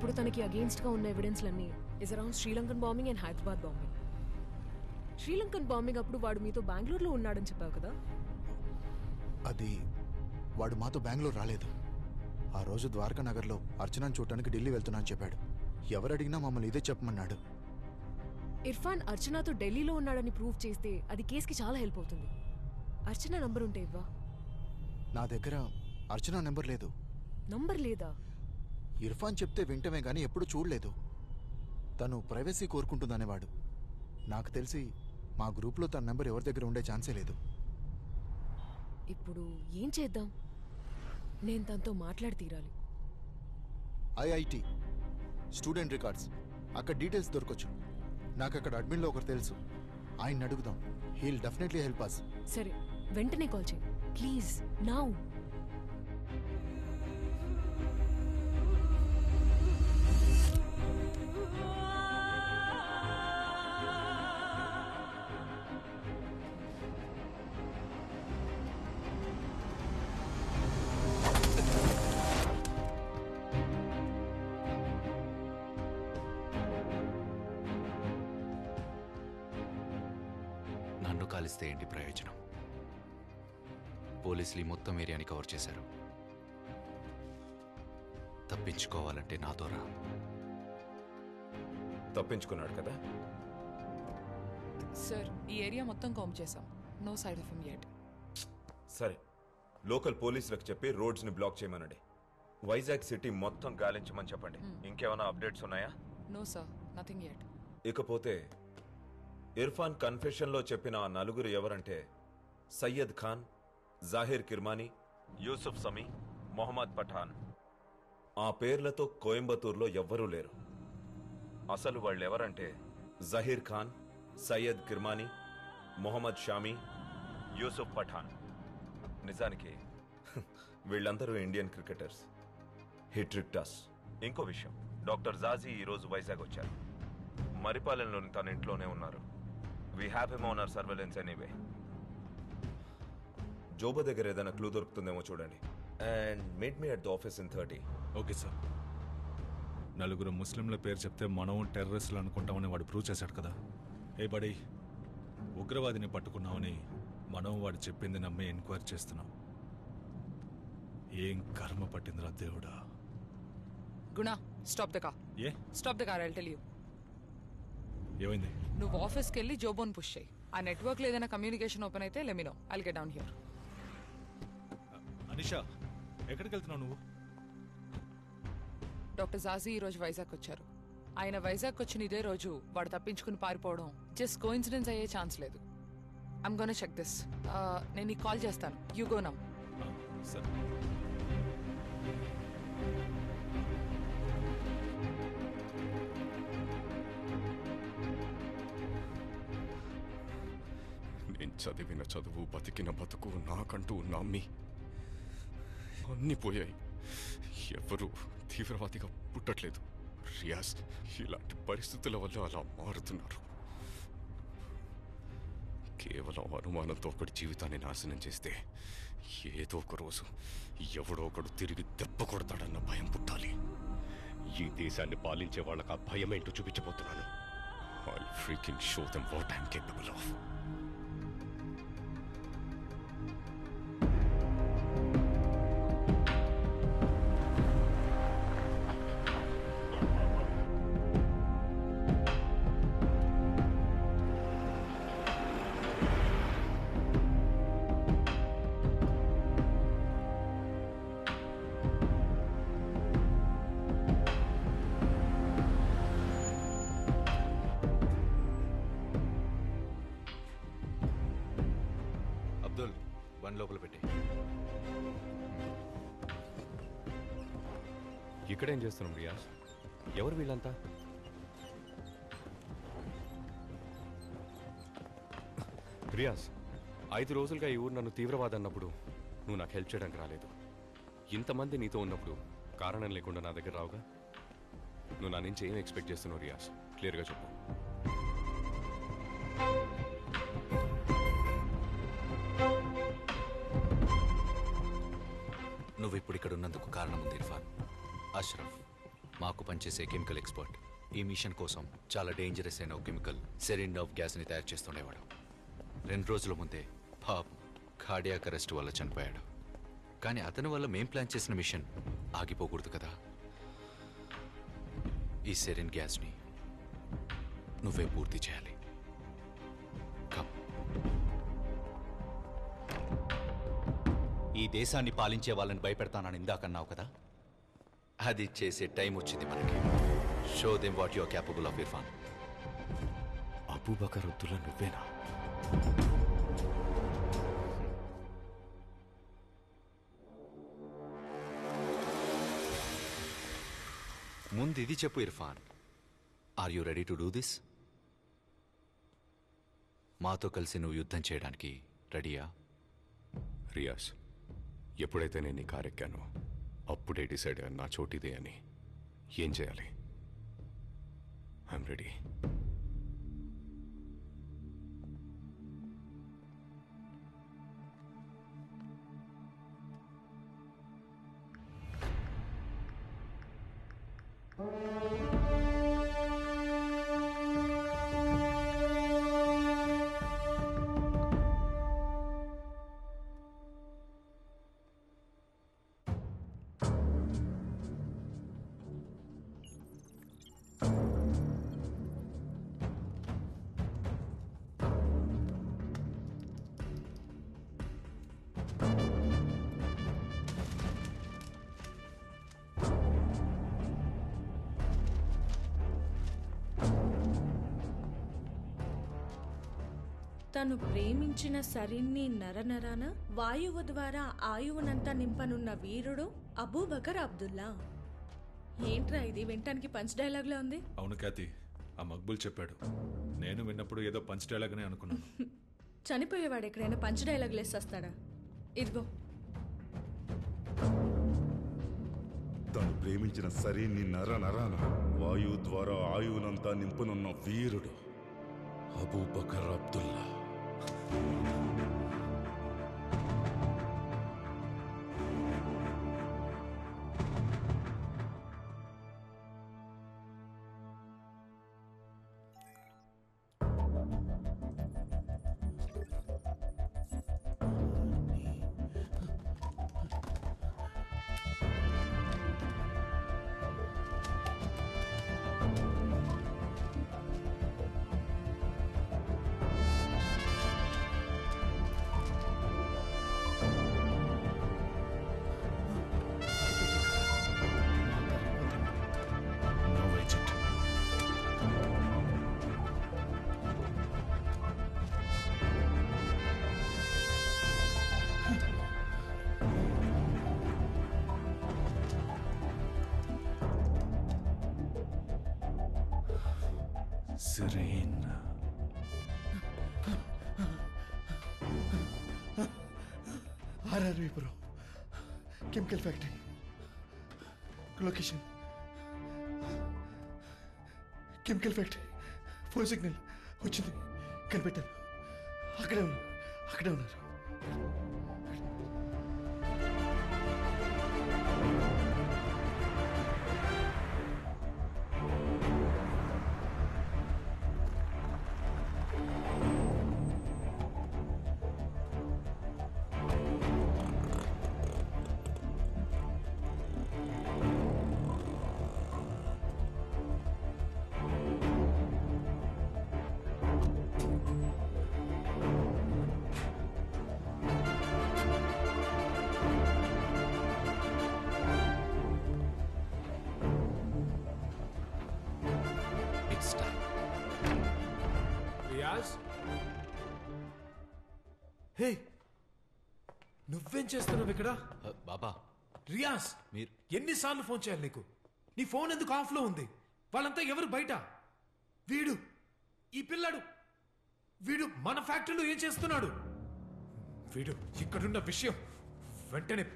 ఇప్పుడు తనకి అగేన్స్ట్ గా ఉన్న ఎవిడెన్స్లన్నీ is around Sri Lankan bombing and Hyderabad bombing. Sri Lankan bombing అప్పుడు వాడు మీతో బెంగళూరులో ఉన్నాడని చెప్పావు కదా? అది వాడు మాతో బెంగళూరు రాలేదు. ఆ రోజు ద్వారకా నగర్లో అర్చనను చూడటానికి ఢిల్లీ వెళ్తున్నాను చెప్పాడు. ఎవరు అడిగినా మమ్మల్ని ఇదే చెప్పమన్నాడు. ఇర్ఫాన్ అర్చనతో ఢిల్లీలో ఉన్నాడని ప్రూవ్ చేస్తే అది కేసుకి చాలా హెల్ప్ అవుతుంది. అర్చన నంబర్ ఉంటే ఇవ్వా? నా దగ్గర అర్చన నెంబర్ లేదు. నంబర్ లేదా? ఇర్ఫాన్ చెప్తే వింటమే గానీ ఎప్పుడు చూడలేదు. తను ప్రైవసీ కోరుకుంటుందనేవాడు. నాకు తెలిసి మా గ్రూప్లో తన నెంబర్ ఎవరి దగ్గర ఉండే ఛాన్సే లేదు. ఇప్పుడు ఏం చేద్దాం? నేను తనతో మాట్లాడి తీరాలి. ఐఐటి స్టూడెంట్ రికార్డ్స్ అక్కడ డీటెయిల్స్ దొరకొచ్చు. నాకు అక్కడ అడ్మిన్లో ఒకరు తెలుసు. ఆయన్ని అడుగుదాం. He'll definitely help us. సరే, వెంటనే కాల్ చేయి ప్లీజ్. నౌ. నన్ను కాలిస్తే ఏంటి ప్రయోజనం? పోలీసులు ఈ మొత్తం ఏరియాని కవర్ చేశారు. తప్పించుకోవాలంటే నాతో రా. తప్పించుకున్నాడు కదా? సార్, ఈ ఏరియా మొత్తం కాంప్ చేశాం. నో సైడ్ ఆఫ్ హిమ్ యెట్. సరే, లోకల్ పోలీసులకు చెప్పి రోడ్స్ ని బ్లాక్ చేయమనండి. వైజాగ్ సిటీ మొత్తం గాలించమని చెప్పండి. ఇంకేమైనా అప్డేట్స్ ఉన్నాయా? No sir, nothing yet. ఇకపోతే ఇర్ఫాన్ కన్ఫెషన్లో చెప్పిన ఆ నలుగురు ఎవరంటే సయ్యద్ ఖాన్, జాహిర్ కిర్మానీ, యూసుఫ్ సమీ, మొహమ్మద్ పఠాన్. ఆ పేర్లతో కోయంబత్తూర్లో ఎవ్వరూ లేరు. అసలు వాళ్ళెవరంటే జహీర్ ఖాన్, సయ్యద్ కిర్మానీ, మొహమ్మద్ షామీ, యూసుఫ్ పఠాన్. నిజానికి వీళ్ళందరూ ఇండియన్ క్రికెటర్స్. హిట్రిక్టాస్. ఇంకో విషయం, డాక్టర్ జాజీ ఈరోజు వైజాగ్ వచ్చారు. మరిపాలెంలోని తన ఇంట్లోనే ఉన్నారు. We have him on our surveillance anyway. జోబా దగ్గర ఏదైనా క్లూ దొరుకుతుందేమో చూడండి. And meet me at the office in 30. Okay sir. నలుగురు ముస్లింల పేరు చెప్తే మనం టెర్రరిస్టులు అనుకుంటామని వాడు ప్రూవ్ చేశాడు కదా. ఏ బడీ, ఉగ్రవాదిని పట్టుకున్నామని మనం వాడు చెప్పింది నమ్మి ఎంక్వైరీ చేస్తున్నాం. ఏం కర్మ పట్టిందిరా దేవుడా. గుణ, stop the car. A stop the car, I'll tell you. ఏమైంది? నువ్వు ఆఫీస్కి వెళ్ళి జోబోన్ పుష్ చేయి. ఆ నెట్వర్క్లో ఏదైనా కమ్యూనికేషన్ ఓపెన్ అయితే let me know. I'll get down here. Anisha, ఎక్కడికి వెళ్తున్నావు నువ్వు? డాక్టర్ జాజీ ఈరోజు వైజాగ్ వచ్చారు. ఆయన వైజాగ్ వచ్చిన ఇదే రోజు వాడు తప్పించుకుని పారిపోవడం జస్ట్ కోఇన్సిడెన్స్ అయ్యే ఛాన్స్ లేదు. I'm gonna check this. నేను నీకు కాల్ చేస్తాను. You go now. సరే. నేను చదివిన చదువు, బతికిన బతుకు, నాకంటూ నమ్మి అన్నీ పోయాయి. ఎవరు తీవ్రవాదిగా పుట్టట్లేదు రియాజ్. ఇలాంటి పరిస్థితుల వల్ల అలా మారుతున్నారు. కేవలం అనుమానంతో ఒకటి జీవితాన్ని నాశనం చేస్తే ఏదో ఒక రోజు ఎవడో ఒకడు తిరిగి దెబ్బ కొడతాడన్న భయం పుట్టాలి. ఈ దేశాన్ని పాలించే వాళ్ళకి ఆ భయం ఏంటో చూపించబోతున్నాను. I'll freaking show them what I'm capable of. One లోపల పెట్టి. ఇక్కడేం చేస్తున్నాం రియాజ్? ఎవరు వీళ్ళంతా? రియాజ్, 5 రోజులుగా ఈ ఊరు నన్ను తీవ్రవాది అన్నప్పుడు నువ్వు నాకు హెల్ప్ చేయడానికి రాలేదు. ఇంతమంది నీతో ఉన్నప్పుడు కారణం లేకుండా నా దగ్గర రావుగా. నువ్వు నా నుంచి ఏం ఎక్స్పెక్ట్ చేస్తున్నావు రియాజ్? క్లియర్గా చెప్పు. నువ్వు ఇప్పుడు ఇక్కడ ఉన్నందుకు కారణం ఉంది ఇర్ఫాన్. అష్రఫ్ మాకు పనిచేసే కెమికల్ ఎక్స్పర్ట్. ఈ మిషన్ కోసం చాలా డేంజరస్ అయిన ఒక కెమికల్ సెరిన్ ఆఫ్ గ్యాస్ని తయారు చేస్తుండేవాడు. 2 రోజుల ముందే పాపం కార్డియాక్ అరెస్ట్ వల్ల చనిపోయాడు. కానీ అతని వల్ల మేం ప్లాన్ చేసిన మిషన్ ఆగిపోకూడదు కదా. ఈ సెరిన్ గ్యాస్ని నువ్వే పూర్తి చేయాలి. కమ్. ఈ దేశాన్ని పాలించే వాళ్ళని భయపెడతానని ఇందాకన్నావు కదా. అది చేసే టైం వచ్చింది మనకి. Show them what you are capable of, Irfan. Abubakar Abdullah నువ్వేనా? ముందు ఇది చెప్పు Irfan, are you ready to do this? మాతో కలిసి నువ్వు యుద్ధం చేయడానికి రెడీయా? రియాజ్, ఎప్పుడైతే నేను ఈ కారు ఎక్కానో అప్పుడే డిసైడ్ అయ్యాను నా చోటిదే అని. ఏం చేయాలి? I'm ready. తను ప్రేమించిన సరిన్ని నరనరాన వాయువు ద్వారా ఆయువునంతా నింపనున్న వీరుడు అబూబకర్ అబ్దుల్లా. ఏంట్రా ఇది వినటానికి పంచ్ డైలాగ్లో ఉంది? అవును ఖ్యాతి, ఆ మక్బుల్ చెప్పాడు. నేను విన్నప్పుడు ఏదో పంచ్ డైలాగ్ అని అనుకున్నాను. చనిపోయేవాడు ఎక్కడైనా పంచ్ డైలాగ్ లేసేస్తాడా? ఇదిగో. తను ప్రేమించిన సరిన్ని నరనరాన వాయువు ద్వారా ఆయువునంతా నింపనున్న వీరుడు Abu Bakr Abdullah. Serene. RRV bro. Chemical factory. Location. Chemical factory. Phone signal. వచ్చింది. కనిపెట్టాను. అక్కడే ఉన్నారు. హే, నువ్వేం చేస్తున్నావు ఇక్కడ? బాబా రియాజ్, మీరు ఎన్నిసార్లు ఫోన్ చేయాలి నీకు? నీ ఫోన్ ఎందుకు ఆఫ్లో ఉంది? వాళ్ళంతా ఎవరు బయట? ఈ పిల్లాడు వీడు మన ఫ్యాక్టరీలో ఏం చేస్తున్నాడు? వీడు ఇక్కడున్న విషయం వెంటనే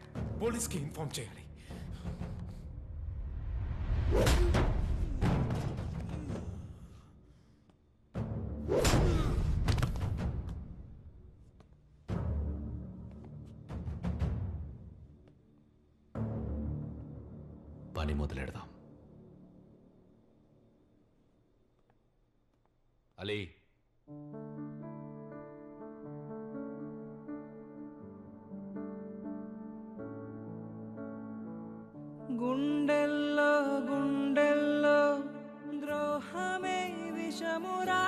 పోలీస్కి ఇన్ఫార్మ్ చేయాలి. పని మొదలెడదాం. అలీ గుండెల్లో గుండెల్లో ద్రోహమే విషమురా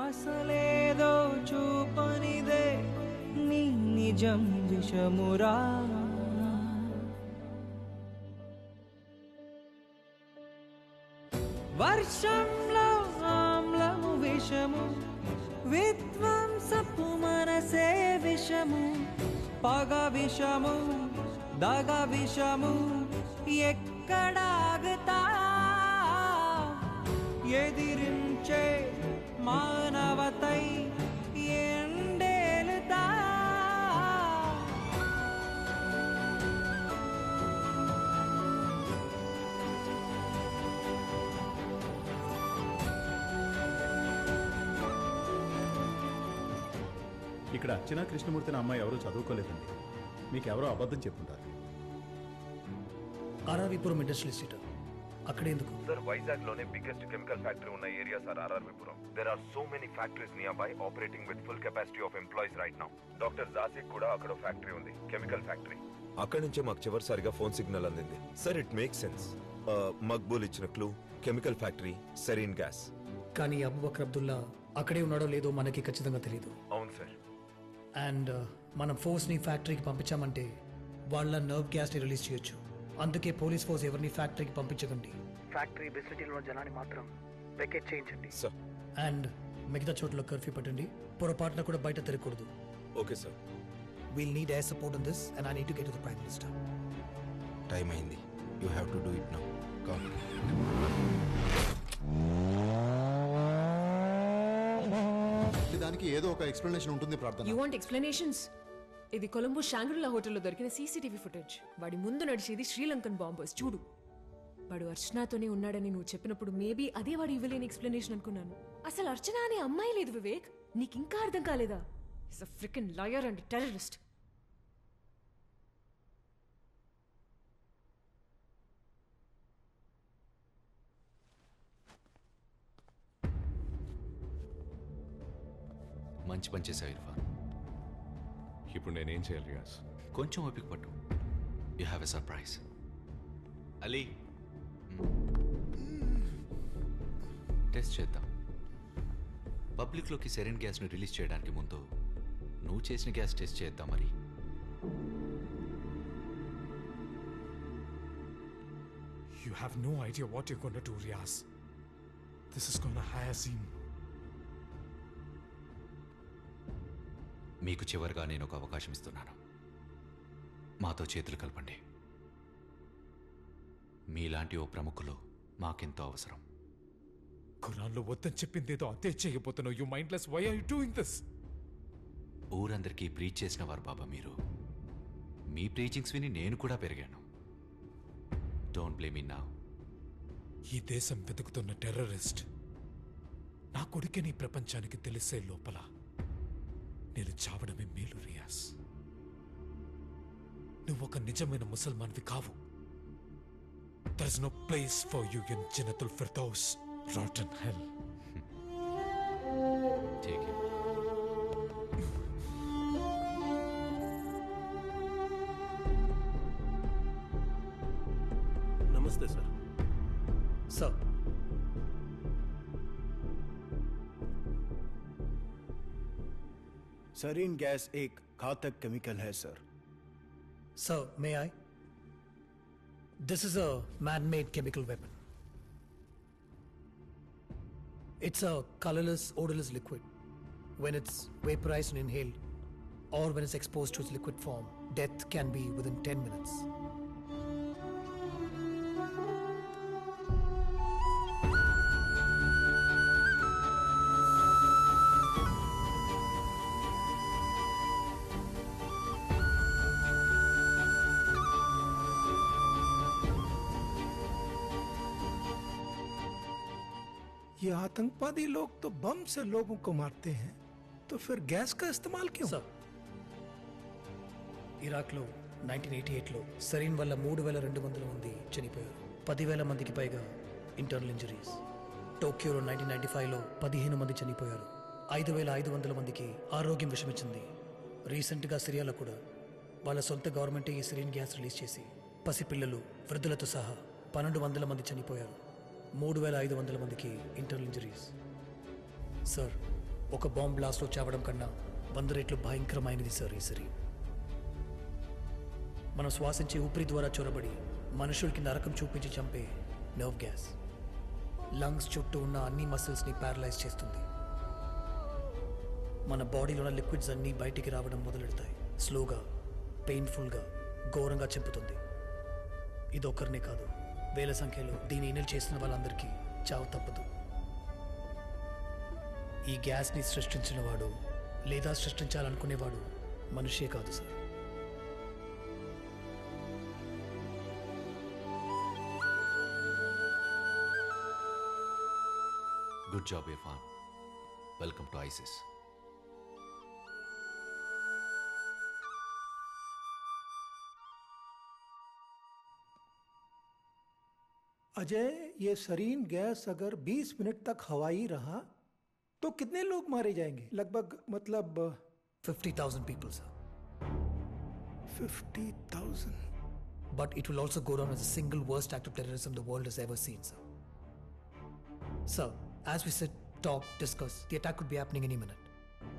అసలేదో చూపనిదే నీ నిజం విషమురా వర్షంలో ఆమ్లము విషము విధ్వంసపు మనసే విషము పగ విషము దగ విషము ఎక్కడాగుతా ఎదిరించే మానవతై ఎండేలుతా ఇక్కడ అర్చనా కృష్ణమూర్తిని అమ్మాయి ఎవరూ చదువుకోలేదండి. మీకెవరో అబద్ధం చెప్పుంటారు. ఆర్ఆర్విపురం ఇండస్ట్రియల్ ఎస్టేట్ అక్కడ ఎందుకు సార్? వైజాగ్ లోనే బిగ్గెస్ట్ కెమికల్ ఫ్యాక్టరీ ఉన్న area sir RRVPuram. There are so many factories near by operating with full capacity of employees right now. Doctor జాసిక్ కూడా అక్కడ ఫ్యాక్టరీ ఉంది, కెమికల్ ఫ్యాక్టరీ. అక్కడి నుంచే మాకు చివరిసారిగా ఫోన్ సిగ్నల్ అందింది. Sir it make sense. Maqbool ఇచ్చిన clue chemical factory, sarin gas. కానీ అబూబకర్ అబ్దుల్లా అక్కడే ఉన్నాడో లేదో మనకి ఖచ్చితంగా తెలియదు. అవును సార్. అండ్ మనం ఫోర్స్ని ఫ్యాక్టరీకి పంపించామంటే వాళ్ళ నర్వ్ గ్యాస్ని రిలీజ్ చేయొచ్చు. అందుకే పోలీస్ ఫోర్స్ ఎవరిని ఫ్యాక్టరీకి పంపించకండి. ఫ్యాక్టరీ ఫెసిలిటీలో జనాన్ని మాత్రం వెకేట్ చేయించండి. అండ్ మిగతా చోట్ల కర్ఫ్యూ పెట్టండి. పొరపాటున కూడా బయట తిరగకూడదు. Okay sir. We'll need air support on this and I need to get to the Prime Minister. Time అయింది. You have to do it now. Come. దానికి ఏదో ఒక ఎక్స్ప్లెనేషన్ ఉంటుంది ప్రార్థన. You want explanations? ఇది కొలంబో షాంగ్రిలా హోటల్లో దొరికిన సీసీటీవీ ఫుటేజ్. వాడి ముందు నడిచేది శ్రీలంకన్ బాంబర్స్. చూడు, వాడు అర్చనాతోనే ఉన్నాడని నువ్వు చెప్పినప్పుడు మేబీ అదే వాడు ఇవ్వలేని ఎక్స్ప్లెనేషన్ అనుకున్నాను. అసలు అర్చన అనే అమ్మాయి లేదు వివేక్. నీకింకా అర్థం కాలేదా? Is a ఫ్రికన్ liar and terrorist. మంచి పని చేశావు ఇర్ఫాన్. ఇప్పుడు నేనేం చేయాలి రియాజ్? కొంచెం ఓపిక పట్టు. You have a surprise. Ali, test చేద్దాం. పబ్లిక్లోకి సెరిన్ గ్యాస్ను రిలీజ్ చేయడానికి ముందు నువ్వు చేసిన గ్యాస్ టెస్ట్ చేద్దాం. మరి You have no idea what you're going to do, Riaz. This is going to hire scene. మీకు చివరిగా నేను ఒక అవకాశం ఇస్తున్నాను. మాతో చేతులు కలపండి. మీలాంటి ఓ ప్రముఖులు మాకెంతో అవసరం. ఖురాన్లో వద్దని చెప్పిందేదో అదే చేయబోతున్నావు. You mindless. Why are you doing this? ఊరందరికీ ప్రీచ్ చేసిన వారు బాబా మీరు. మీ ప్రీచింగ్స్ విని నేను కూడా పెరిగాను. Don't blame me now. ఈ దేశం వెతుకుతున్న టెర్రరిస్ట్ నా కొడుకే ప్రపంచానికి తెలిసే లోపల నేను చావడమే మేలు రియాజ్. నువ్వు ఒక నిజమైన ముసల్మాన్వి కావు. There is no place for you in Jannatul Firdaus, rotten hell. Take it. नमस्ते सर. सर, सरीन गैस एक घातक केमिकल है sir. Sir, may I? This is a man-made chemical weapon. It's a colorless, odorless liquid. When it's vaporized and inhaled, or when it's exposed to its liquid form, death can be within 10 minutes. ये आतंकवादी लोग तो बम से लोगों को मारते हैं, तो फिर गैस का इस्तेमाल क्यों? सर, ఇరాక్లో 1988లో సరీన్ వల్ల 3,200 మంది చనిపోయారు. 10,000 మందికి పైగా ఇంటర్నల్ ఇంజరీస్. టోక్యోలో 1995లో 15 మంది చనిపోయారు. 5,500 మందికి ఆరోగ్యం విషమిచ్చింది. రీసెంట్గా సిరియాలో కూడా వాళ్ళ సొంత గవర్నమెంటే ఈ సిరియన్ గ్యాస్ రిలీజ్ చేసి పసిపిల్లలు, వృద్ధులతో సహా 1,200 మంది చనిపోయారు. 3,500 మందికి ఇంటర్నల్ ఇంజరీస్. సార్, ఒక బాంబ్ బ్లాస్ట్లో చావడం కన్నా 100 రెట్లు భయంకరమైనది సార్ ఈ సిరియన్. మనం శ్వాసించే ఊపిరి ద్వారా చొరబడి మనుషులకి నరకం చూపించి చంపే నర్వ్ గ్యాస్ లంగ్స్ చుట్టూ ఉన్న అన్ని మసిల్స్ని ప్యారలైజ్ చేస్తుంది. మన బాడీలో ఉన్న లిక్విడ్స్ అన్నీ బయటికి రావడం మొదలెడతాయి. స్లోగా, పెయిన్ఫుల్గా, ఘోరంగా చంపుతుంది. ఇదొక్కరినే కాదు, వేల సంఖ్యలో దీన్ని ఇన్హేల్ చేస్తున్న వాళ్ళందరికీ చావు తప్పదు. ఈ గ్యాస్ని సృష్టించిన వాడు లేదా సృష్టించాలనుకునేవాడు మనిషే కాదు sir. Good job Irfan. Welcome to ISIS. Ajay, ये सरीन गैस अगर 20 मिनट तक हवाई रहा तो कितने लोग मारे जाएंगे? लगभग मतलब 50,000 people, sir. 50,000. But it will also go down as the single worst act of terrorism the world has ever seen, sir. Sir, as we sit, talk, discuss, the attack could be happening any minute.